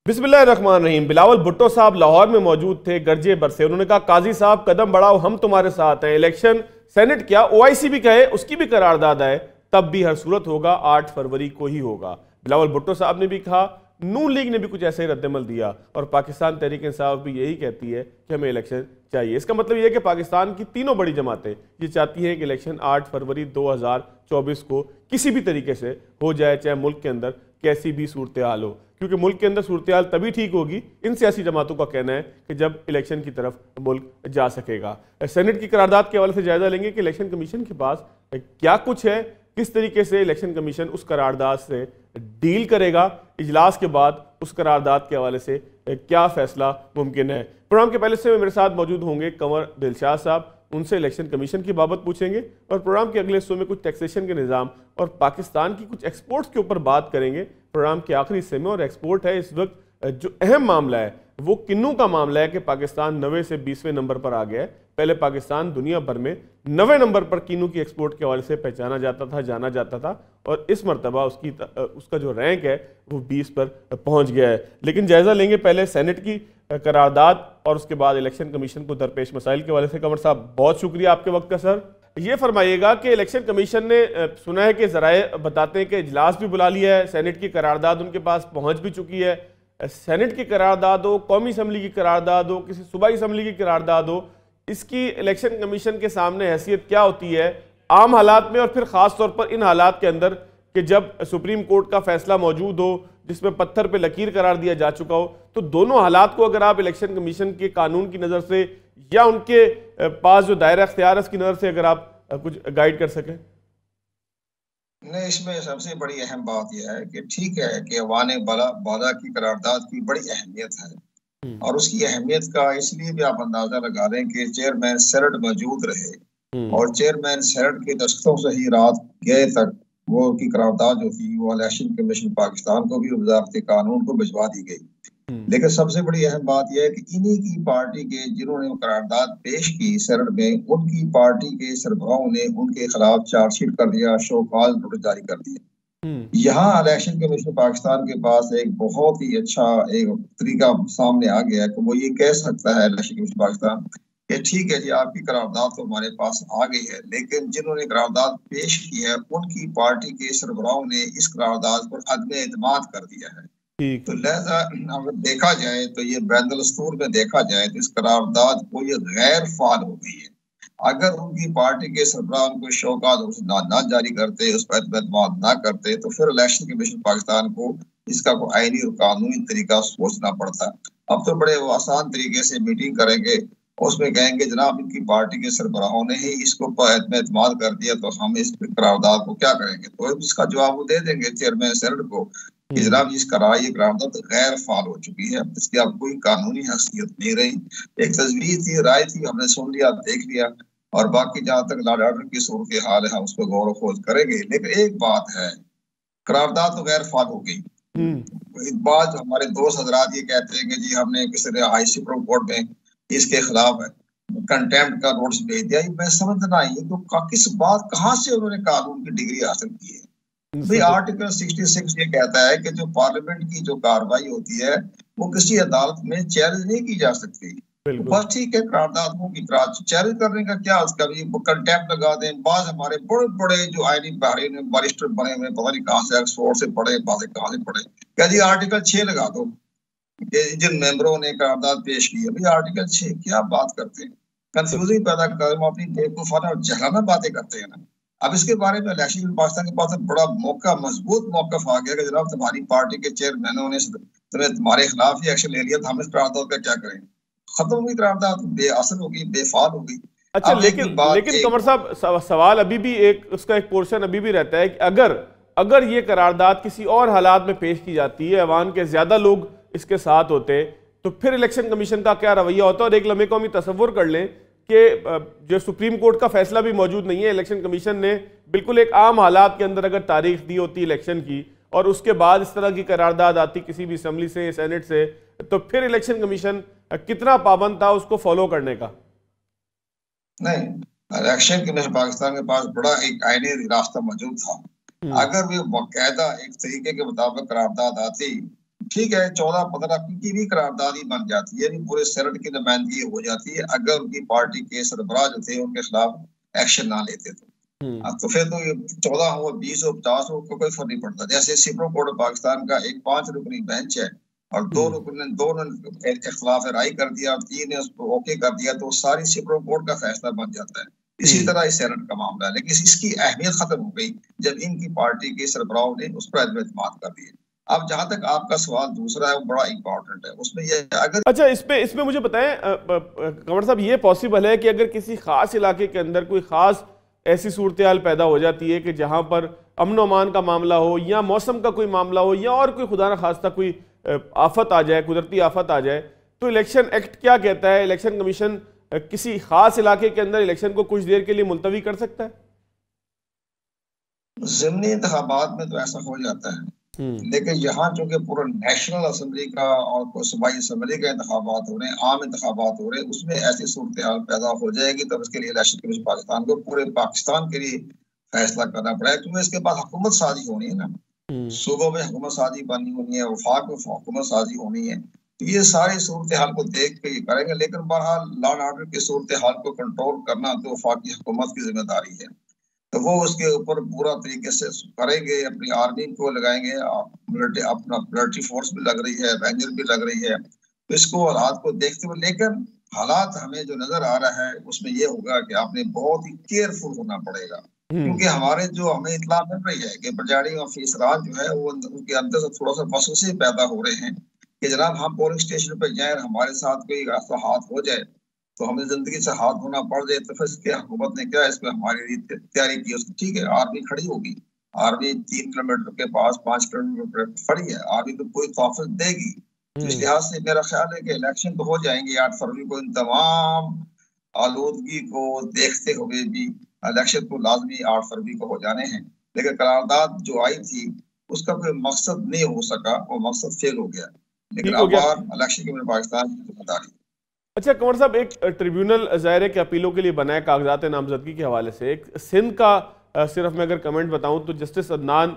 बिस्मिल्लाहिर्रहमानिर्रहीम। बिलावल भुट्टो साहब लाहौर में मौजूद थे, गरजे बरसे। उन्होंने कहा काजी साहब कदम बढ़ाओ, हम तुम्हारे साथ हैं। इलेक्शन सेनेट क्या ओआईसी भी कहे, उसकी भी करारदाद आए, तब भी हर सूरत होगा 8 फरवरी को ही होगा। बिलावल भुट्टो साहब ने भी कहा, नून लीग ने भी कुछ ऐसे ही रद्दमल दिया और पाकिस्तान तहरीक इंसाफ भी यही कहती है कि हमें इलेक्शन चाहिए। इसका मतलब यह है कि पाकिस्तान की तीनों बड़ी जमातें ये चाहती हैं कि इलेक्शन 8 फरवरी 2024 को किसी भी तरीके से हो जाए, चाहे मुल्क के अंदर कैसी भी सूरत हाल हो, क्योंकि मुल्क के अंदर सूरत हाल तभी ठीक होगी, इन सियासी जमातों का कहना है, कि जब इलेक्शन की तरफ मुल्क जा सकेगा। सेनेट की करारदाद के हवाले से जायजा लेंगे कि इलेक्शन कमीशन के पास क्या कुछ है, किस तरीके से इलेक्शन कमीशन उस करारदाद से डील करेगा, इजलास के बाद उस करारदाद के हवाले से क्या फैसला मुमकिन है। प्रोग्राम के पहले से मेरे साथ मौजूद होंगे कंवर दिलशाद साहब, उनसे इलेक्शन कमीशन की बाबत पूछेंगे और प्रोग्राम के अगले हिस्सों में कुछ टैक्सेशन के निज़ाम और पाकिस्तान की कुछ एक्सपोर्ट्स के ऊपर बात करेंगे प्रोग्राम के आखिरी हिस्से में। और एक्सपोर्ट है इस वक्त जो अहम मामला है वो किन्नू का मामला है कि पाकिस्तान 90 से 20वें नंबर पर आ गया है। पहले पाकिस्तान दुनिया भर में 90 नंबर पर किन्नू की एक्सपोर्ट के हवाले से पहचाना जाता था, जाना जाता था, और इस मरतबा उसका जो रैंक है वो 20 पर पहुंच गया है। लेकिन जायजा लेंगे पहले सेनेट की करारदाद और उसके बाद इलेक्शन कमीशन को दरपेश मसाइल के हवाले से। कंवर साहब, बहुत शुक्रिया आपके वक्त का। सर, ये फरमाइएगा कि इलेक्शन कमीशन ने सुना है कि ज़राए बताते हैं कि इजलास भी बुला लिया है, सेनेट की करारदाद उनके पास पहुंच भी चुकी है। सेनेट की करारदाद हो, कौमी असम्बली की करारदाद हो, किसी सूबाई असम्बली की करारदाद हो, इसकी इलेक्शन कमीशन के सामने हैसियत क्या होती है आम हालात में, और फिर ख़ास तौर पर इन हालात के अंदर कि जब सुप्रीम कोर्ट का फैसला मौजूद हो जिसमें पत्थर पे लकीर करार दिया जा चुका हो। तो दोनों हालात को अगर आप इलेक्शन कमीशन के कानून की नज़र से या उनके पास जो दायरा इख्तियार है उसकी नज़र से अगर आप कुछ गाइड कर सकें। नहीं, इसमें सबसे बड़ी अहम बात यह है कि ठीक है कि अवान बाला की करारदाद की बड़ी अहमियत है, और उसकी अहमियत का इसलिए भी आप अंदाजा लगा रहे हैं कि चेयरमैन सेनेट मौजूद रहे और चेयरमैन सेनेट के दस्तखतों से ही रात गए तक वो की करारदाद जो थी वो इलेक्शन कमीशन पाकिस्तान को भी वजारत कानून को भिजवा दी गई। लेकिन सबसे बड़ी अहम बात यह है कि इन्हीं की पार्टी के जिन्होंने वो करारदाद पेश की सेनेट में, उनकी पार्टी के सरबराहों ने उनके खिलाफ चार्जशीट कर दिया, शो कॉज नोटिस जारी कर दिया। यहाँ इलेक्शन कमीशन पाकिस्तान के पास एक बहुत ही अच्छा एक तरीका सामने आ गया है कि वो ये कह सकता है इलेक्शन कमीशन पाकिस्तान कि ठीक है जी, आपकी करारदाद तो हमारे पास आ गई है, लेकिन जिन्होंने करारदाद पेश की है उनकी पार्टी के सरबराहों ने इस करारदाद पर अदम एतमाद कर दिया है। तो लिहाजा अगर देखा जाए तो ये बैनुल-दस्तूर में देखा जाए तो इस करारदाद को ये गैर फाल हो गई है। अगर उनकी पार्टी के सरबराह उनको शौकात ना जारी करते, उस पर एतमाद ना करते, तो फिर इलेक्शन कमीशन पाकिस्तान को इसका कोई आईनी और कानूनी तरीका सोचना पड़ता। अब तो बड़े वो आसान तरीके से मीटिंग करेंगे, उसमें कहेंगे जनाब इनकी पार्टी के सरबराहों ने ही इसको एतमाद कर दिया तो हम इस करारदाद को क्या करेंगे। तो इसका जवाब वो दे देंगे चेयरमैन सेनेट को कि जनाब इस ये करारदाद गैर फाल हो चुकी है, इसकी अब कोई कानूनी हैसियत नहीं रही। एक तजवीज थी, राय थी, हमने सुन लिया, देख लिया, और बाकी जहाँ तक लॉ एंड ऑर्डर की सूरत के हाल है हम उस पर गौर खोज करेंगे। लेकिन एक बात है, करारदाद तो गैर फाल हो गई। एक बात हमारे दोस्त हजरात ये कहते हैं कि जी हमने किसी ने हाई सुप्रीम कोर्ट में इसके खिलाफ है कंटेम्प्ट का नोटिस भेज दिया। मैं समझना ही तो किस बात कहाँ से उन्होंने कानून की डिग्री हासिल की है। भाई आर्टिकल 66 ये कहता है कि जो पार्लियामेंट की जो कार्रवाई होती है वो किसी अदालत में चैलेंज नहीं की जा सकती। बस ठीक है, करारदाद को चैलेंज करने का क्या, उसका भी कंटेम्प्ट लगा दें। बाद हमारे बड़े बड़े जो आईनी बैरिस्टर बने हुए, पता नहीं कहाँ से ऑक्सफोर्ड से पढ़े, बातें कहाँ से पढ़े, क्या जी आर्टिकल 6 लगा दो जिन मेंबरों ने करारदाद पेश की है। भाई आर्टिकल 6 क्या बात करते हैं, कंफ्यूजन पैदा कर, अपनी बेवकूफाना और जहाना बातें करते हैं ना। अब इसके बारे में इलेक्शन पाकिस्तान के पास बड़ा मौका, मजबूत मौकफ आ गया कि जनाब तुम्हारी पार्टी के चेयरमैनों ने तुम्हारे खिलाफ ही एक्शन ले लिया, तो हम इस करारदाद का क्या करें। खत्म हुई करारदाद, बेअसर होगी, बेफाल होगी। अच्छा, लेकिन कंवर साहब सवाल अभी भी उसका एक पोर्शन अभी भी रहता है कि अगर ये करारदाद किसी और हालात में पेश की जाती है, अवाम के ज्यादा लोग इसके साथ होते, तो फिर इलेक्शन कमीशन का क्या रवैया होता। और एक लम्हे को हम तसव्वुर कर लें कि जो सुप्रीम कोर्ट का फैसला भी मौजूद नहीं है, इलेक्शन कमीशन ने बिल्कुल एक आम हालात के अंदर अगर तारीख दी होती इलेक्शन की और उसके बाद इस तरह की करारदाद आती किसी भी असम्बली से, सेनेट से, तो फिर इलेक्शन कमीशन कितना पाबंद था उसको फॉलो करने का। नहीं, इलेक्शन कमीशन पाकिस्तान के पास बड़ा एक आईनी रास्ता मौजूद था। अगर वे बाकायदा एक तरीके के मुताबिक करारदाद आती, ठीक है 14-15 की भी करारदाद ही बन जाती है, पूरे सेनेट की नुमाइंदगी हो जाती है अगर उनकी पार्टी के सरबराह जो थे उनके खिलाफ एक्शन ना लेते तो फिर तो ये 14 हो 20 हो 50 हो कोई फर्क नहीं पड़ता। जैसे सुप्रीम कोर्ट ऑफ पाकिस्तान का एक 5 रुकनी बेंच है और दो ने इख्तिलाफ राय कर दिया और 3 ने उसको ओके कर दिया तो सारी सुप्रीम कोर्ट का फैसला बन जाता है। इसी तरह इस सेनेट का मामला है, लेकिन इसकी अहमियत खत्म हो गई जब इनकी पार्टी के सरबराह ने उस पर एतमाद कर दिए। अब जहां तक आपका सवाल दूसरा है वो बड़ा इंपॉर्टेंट है, उसमें ये अगर अच्छा इसमें मुझे बताएं कंवर साहब, ये पॉसिबल है कि अगर किसी खास इलाके के अंदर कोई खास ऐसी सूरत हाल पैदा हो जाती है कि जहां पर अमन अमान का मामला हो या मौसम का कोई मामला हो या और कोई खुदा न खास्ता कोई आफत आ जाए, कुदरती आफत आ जाए, तो इलेक्शन एक्ट क्या कहता है? इलेक्शन कमीशन किसी खास इलाके के अंदर इलेक्शन को कुछ देर के लिए मुलतवी कर सकता है? ज़िमनी इंतखाबात में तो ऐसा हो जाता है, लेकिन यहाँ चूंकि पूरा नेशनल असेंबली का और सूबाई असेंबली का इंतखाबात हो रहे हैं, आम इंतखाबात हो रहे हैं, उसमें ऐसी सूरत हाल पैदा हो जाएगी तब इसके लिए इलेक्शन कमीशन पाकिस्तान को पूरे पाकिस्तान के लिए फैसला करना पड़ेगा, क्योंकि इसके बाद हुकूमत साजी होनी है ना, सूबों में हुकूमत साजी बननी होनी है, वफाक में हुकूमत साजी होनी है, तो ये सारी सूरत हाल को देख के ये करेंगे। लेकिन बहरहाल लॉ एंड ऑर्डर की सूरत हाल को कंट्रोल करना तो वफाकी हुकूमत की जिम्मेदारी है, तो वो उसके ऊपर पूरा तरीके से करेंगे, अपनी आर्मी को लगाएंगे, अपना मिलिट्री फोर्स भी लग रही है, रेंजर भी लग रही है, तो इसको हालात को देखते हुए, लेकिन हालात हमें जो नजर आ रहा है उसमें ये होगा कि आपने बहुत ही केयरफुल होना पड़ेगा, क्योंकि हमारे जो हमें इत्तला मिल रही है कि प्रिजाइडिंग ऑफिसर जो है वो उनके अंदर से थोड़ा सा वसवसे पैदा हो रहे हैं कि जनाब हम पोलिंग स्टेशन पर जाए, हमारे साथ कोई ऐसा हाथ हो जाए तो हमें जिंदगी से हाथ धोना पड़ जाए, तो फिर क्या हुकूमत ने क्या इसमें हमारी तैयारी की? उसकी ठीक है, आर्मी खड़ी होगी, आर्मी 3 किलोमीटर के पास 5 किलोमीटर खड़ी है, आर्मी तो कोई तोहफा देगी, तो इस लिहाज से मेरा ख्याल है कि इलेक्शन तो हो जाएंगे 8 फरवरी को। इन तमाम आलूदगी को देखते हुए भी इलेक्शन तो लाजमी 8 फरवरी को हो जाने हैं, लेकिन करारदाद जो आई थी उसका कोई मकसद नहीं हो सका, वो मकसद फेल हो गया, लेकिन अब इलेक्शन के पाकिस्तान की जिम्मेदारी। अच्छा कंवर साहब, एक ट्रिब्यूनल ज़ाहिर है कि अपीलों के लिए बना है कागजात नामजदगी के हवाले से। एक सिंध का सिर्फ मैं अगर कमेंट बताऊं तो जस्टिस अदनान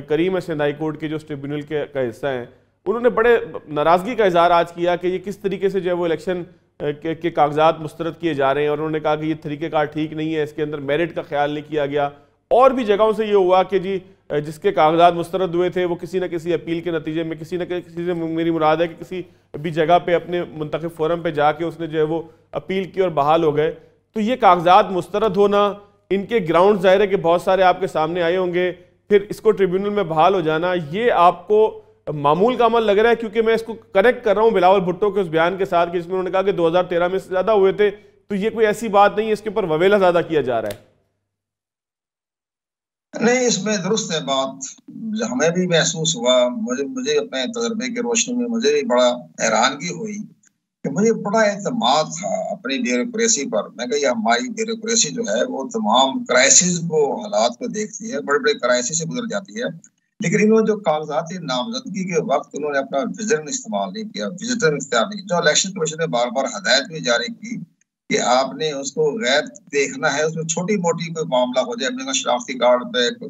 करीम है सिंध हाई कोर्ट के जो ट्रिब्यूनल का हिस्सा हैं, उन्होंने बड़े नाराज़गी का इजहार आज किया कि ये किस तरीके से जो है वो इलेक्शन के कागजात मुस्तरद किए जा रहे हैं, और उन्होंने कहा कि ये तरीक़ेकार ठीक नहीं है, इसके अंदर मेरिट का ख्याल नहीं किया गया। और भी जगहों से ये हुआ कि जी जिसके कागजात मुस्तरद हुए थे वो किसी न किसी अपील के नतीजे में किसी न किसी से, मेरी मुराद है कि किसी भी जगह पे अपने मुंतखब फोरम पे जाके उसने जो है वो अपील की और बहाल हो गए। तो ये कागजात मुस्तरद होना, इनके ग्राउंड ज़ाहिर है कि बहुत सारे आपके सामने आए होंगे, फिर इसको ट्रिब्यूनल में बहाल हो जाना, ये आपको मामूल का अमल लग रहा है? क्योंकि मैं इसको कनेक्ट कर रहा हूँ बिलावल भुट्टो के उस बयान के साथ कि जिसमें उन्होंने कहा कि 2013 में से ज़्यादा हुए थे, तो ये कोई ऐसी बात नहीं है, इसके ऊपर ववेला ज़्यादा किया जा रहा है। नहीं, इसमें दुरुस्त है बात, हमें भी महसूस हुआ, मुझे अपने तजर्बे की रोशनी में मुझे भी बड़ा हैरानगी हुई कि मुझे बड़ा एतमाद था अपनी ब्यूरोक्रेसी पर। मैं कहा हमारी ब्यूरोक्रेसी जो है वो तमाम क्राइसिस को, हालात को देखती है, बड़े बड़े क्राइसिस से गुजर जाती है, लेकिन इन्होंने जो कागजात नामजदगी के वक्त उन्होंने अपना विजन इस्तेमाल नहीं किया, विजन इख्तियार नहीं, जो इलेक्शन कमीशन ने बार बार हदायत भी जारी की कि आपने उसको गैर देखना है, उसमें छोटी मोटी कोई मामला हो जाए, अपने शनाख्ती कार्ड पे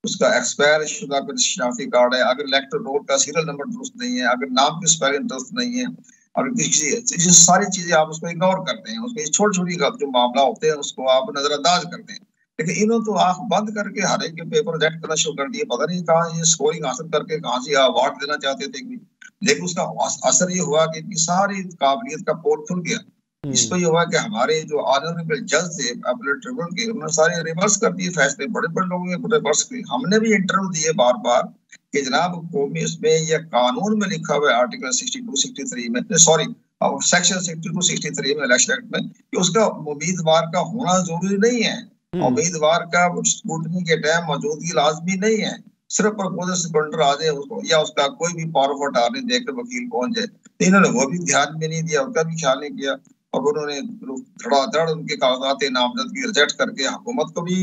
उसका एक्सपायर शुदा कोई शनाख्ती कार्ड है, अगर इलेक्टोरल रोल का सीरियल नंबर दुरुस्त नहीं है, अगर नाम की स्पेलिंग दुरुस्त नहीं है, और किसी सारी चीजें आप उसको इग्नोर करते हैं, उसको छोटी छोटी जो मामला होते हैं उसको आप नजरअंदाज करते हैं। लेकिन इन्होंने तो आंख बंद करके हर एक के पेपर रेड करना शुरू कर दिए, पता नहीं कहाँ ये स्कोरिंग हासिल करके कहाँ से अवार्ड देना चाहते थे, लेकिन उसका असर ये हुआ कि इनकी सारी काबिलियत का पोल खुल गया। इसको ये हुआ कि हमारे जो ऑनरेबल जज थे अपीलेट ट्रिब्यूनल के, उन्होंने सारे रिवर्स कर दिए फैसले, बड़े बड़े लोगों ने रिवर्स किए। हमने भी इंटरव्यू दिए बार बार कि जनाब कौमी इसमें या कानून में लिखा हुआ है आर्टिकल 62-63 में, सॉरी सेक्शन 62-63 में इलेक्शन एक्ट में, कि उसका उम्मीदवार का होना जरूरी नहीं है, उम्मीदवार का स्क्रूटनी के टाइम मौजूदगी लाजमी नहीं है, सिर्फ प्रपोजल सेकेंडर आ जाए उसको या उसका कोई भी पावर ऑफ अटॉर्नी देकर वकील पहुंच जाए। तो इन्होंने वो भी ध्यान में नहीं दिया, उसका भी ख्याल नहीं किया, और उन्होंने धड़ाधड़ उनके कागजात नामजदगी रिजेक्ट करके हुकूमत को भी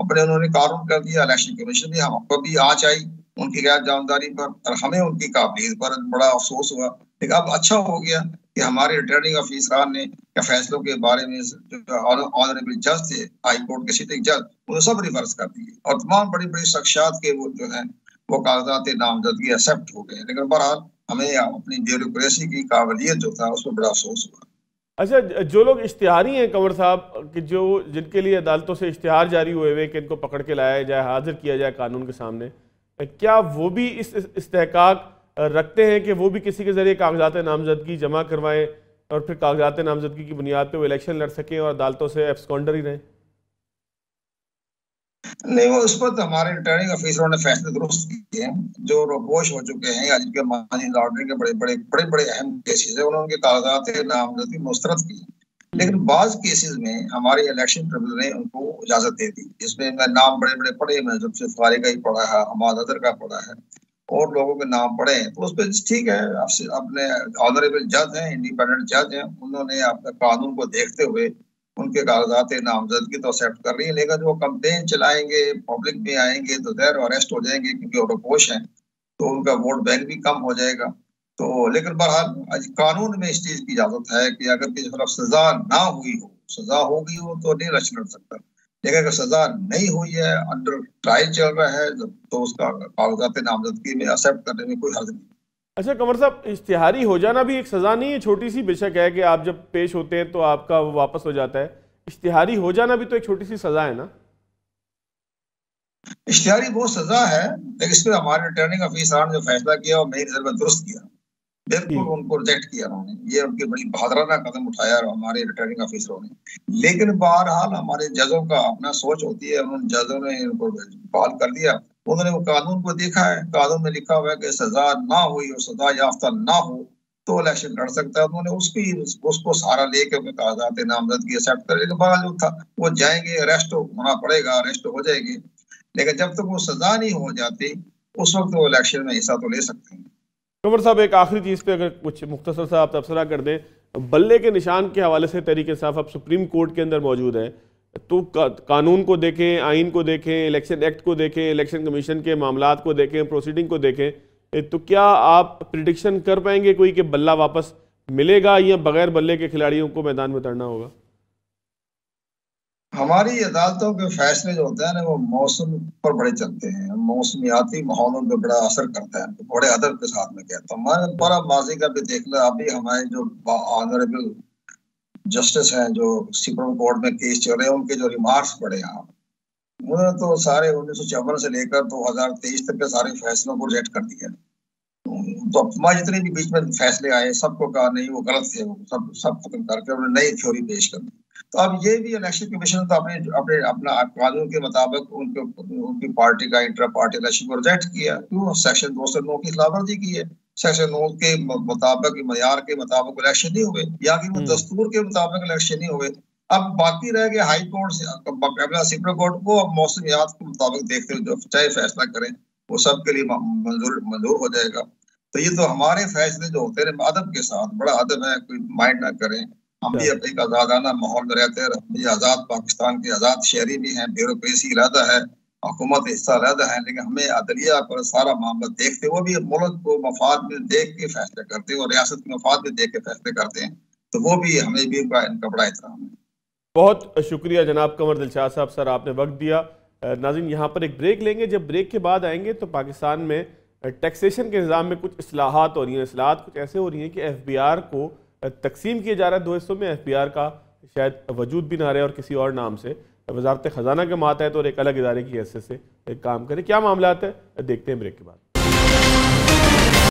अपने उन्होंने कानून कर दिया, इलेक्शन कमीशन भी हमको भी आँच आई उनकी गैर जानदारी पर, और हमें उनकी काबिलियत पर बड़ा अफसोस हुआ। लेकिन अब अच्छा हो गया कि हमारे रिटर्निंग ऑफिसरान ने फैसलों के बारे में ऑनरेबल जज थे हाई कोर्ट के सिटिंग जज, उन्होंने सब रिवर्स कर दिए, और तमाम बड़ी बड़ी शख्सियात के वो जो है वो कागजात नामजदगी एक्सेप्ट हो गए। लेकिन बहरहाल हमें अपनी ब्यूरोक्रेसी की काबिलियत जो था उसमें बड़ा अफसोस हुआ। अच्छा, जो लोग इश्तिहारी हैं कंवर साहब, कि जो जिनके लिए अदालतों से इश्तिहार जारी हुए हुए कि इनको पकड़ के लाया जाए, हाजिर किया जाए कानून के सामने, क्या वो भी इस इस्तेहकाक रखते हैं कि वो भी किसी के जरिए कागजात नामजदगी जमा करवाएं और फिर कागजात नामजदगी की बुनियाद पर वो इलेक्शन लड़ सकें और अदालतों से एब्सकॉन्डर ही रहें? नहीं, वो उस पर तो हमारे रिटर्निंग ऑफिसरों ने फैसले दुरुस्त किए हैं। जो रोपोश हो चुके हैं या जिनके मनी लॉन्ड्रिंग के बड़े अहम केसेस है, उन्होंने उनके कागजात नामजदगी मुस्तरद की। लेकिन बाज केसेस में हमारे इलेक्शन ट्रिब्यूनल ने उनको इजाजत दे दी, जिसमें मैं नाम बड़े बड़े पढ़े, मैं जब से फारे का ही पढ़ा है, हमाद अदर का पढ़ा है और लोगों के नाम पढ़े हैं, तो उस पर ठीक है, आपसे अपने ऑनरेबल जज हैं, इंडिपेंडेंट जज हैं, उन्होंने अपने कानून को देखते हुए उनके कागजात नामजदगी तो एक्सेप्ट कर रही है। लेकिन जो कंपेन चलाएंगे, पब्लिक में आएंगे तो देर अरेस्ट हो जाएंगे क्योंकि वो रोपोश हैं, तो उनका वोट बैंक भी कम हो जाएगा। तो लेकिन बहरहाल कानून में इस चीज की इजाजत है कि अगर किसी तरफ सजा ना हुई हो, सजा हो गई हो तो नहीं इलेक्शन लड़ सकता। लेकिन अगर सजा नहीं हुई है, अंडर ट्रायल चल रहा है, तो उसका कागजात नामजदगी में एक्सेप्ट करने में कोई हर्ज नहीं। अच्छा कंवर साहब, इश्तिहारी हो जाना भी एक सज़ा नहीं है? छोटी सी बेशक है कि आप जब पेश होते हैं तो आपका वो वापस हो जाता है, इश्तिहारी हो जाना भी तो एक छोटी सी सज़ा है ना? इश्तिहारी वो सजा है, लेकिन इसमें हमारे रिटर्निंग ऑफिसर ने जो फैसला किया वो मेरी नजर में दुरुस्त किया, बिल्कुल उनको रिजेक्ट किया उन्होंने। ये उनकी बड़ी बहादुराना कदम उठाया हमारे रिटर्निंग ऑफिसरों ने। लेकिन बहरहाल हमारे जजों का अपना सोच होती है, उन्होंने जजों ने इनको बहाल कर दिया। उन्होंने वो कानून को देखा है, कानून में लिखा हुआ है कि सजा ना हुई और सजा याफ्ता ना हो तो इलेक्शन लड़ सकता है। उन्होंने उसको सहारा लेके अपने कागजात नामजदगी एक्सेप्ट कर। लेकिन बावजूद था वो जाएंगे, अरेस्ट होना पड़ेगा, अरेस्ट हो जाएगी, लेकिन जब तक वो सजा नहीं हो जाती उस वक्त वो इलेक्शन में हिस्सा तो ले सकते हैं। कंवर साहब, एक आखिरी चीज़ पे अगर कुछ मुख्तसर सा आप तबसरा कर दें, बल्ले के निशान के हवाले से तहरीक इंसाफ अब सुप्रीम कोर्ट के अंदर मौजूद है, तो कानून को देखें, आइन को देखें, इलेक्शन एक्ट को देखें, इलेक्शन कमीशन के मामलात को देखें, प्रोसीडिंग को देखें, तो क्या आप प्रिडिक्शन कर पाएंगे कोई कि बल्ला वापस मिलेगा या बगैर बल्ले के खिलाड़ियों को मैदान में उतरना होगा? हमारी अदालतों के फैसले जो होते हैं ना वो मौसम पर बड़े चलते हैं, मौसमियाती माहौलों पर बड़ा असर करता है, तो बड़े अदब के साथ में कहता हूँ। मैं बड़ा माजी का भी देख लो, अभी हमारे जो ऑनरेबल जस्टिस हैं जो सुप्रीम कोर्ट में केस चल रहे हैं, उनके जो रिमार्क्स पढ़े आप, उन्होंने तो सारे 1954 से लेकर 2023 तक के सारे फैसलों को रिजेक्ट कर दिया। तो हमारे जितने भी बीच में फैसले आए सबको कहा नहीं वो गलत थे, वो सब खत्म करके उन्होंने नई थ्योरी पेश कर दी। तो अब ये भी इलेक्शन कमीशन तो अपना कानून के मुताबिक उनकी पार्टी का इंटर पार्टी इलेक्शन को रिजेक्ट किया। क्यों? सेक्शन 209 की खिलाफवर्जी की है। सेक्शन 9 के मुताबिक, मयार के मुताबिक इलेक्शन नहीं हुए, या कि दस्तूर के मुताबिक इलेक्शन नहीं हुए। अब बाकी रह गया हाई कोर्ट से सुप्रीम कोर्ट को अब मौसमियात के मुताबिक देखते हुए जो चाहे फैसला करें वो सबके लिए मंजूर हो जाएगा। तो ये तो हमारे फैसले जो होते हैं अदब के साथ, बड़ा अदब है, कोई माइंड ना करें। हम भी अपने आजादाना माहौल में रहते हैं, हम भी आजाद पाकिस्तान के आजाद शहरी भी हैं, ब्यूरोक्रेसी अलहदा है, हुकूमत हिस्सा अलहदा है, लेकिन हमें अदलिया पर सारा मामला देखते, वो भी मुल्क को मफाद में देख के फैसले करते हैं और रियासत के मफाद में देख के फैसले करते हैं। तो वो भी हमें भी इनका बड़ा एहतराम है। बहुत शुक्रिया जनाब कंवर दिलशाद साहब, सर आपने वक्त दिया। नाज़रीन, यहाँ पर एक ब्रेक लेंगे, जब ब्रेक के बाद आएंगे तो पाकिस्तान में टैक्सेशन के निज़ाम में कुछ इस्लाहात हो रही हैं। इस्लाहात कुछ ऐसे हो रही हैं कि FBR को तकसीम किया जा रहा है 2 हिस्सों में, FBR का शायद वजूद भी ना रहे और किसी और नाम से वजारत ख़जाना के मातहत और एक अलग इदारे की हैसियत से काम करे। क्या मामला है, देखते हैं ब्रेक के बाद।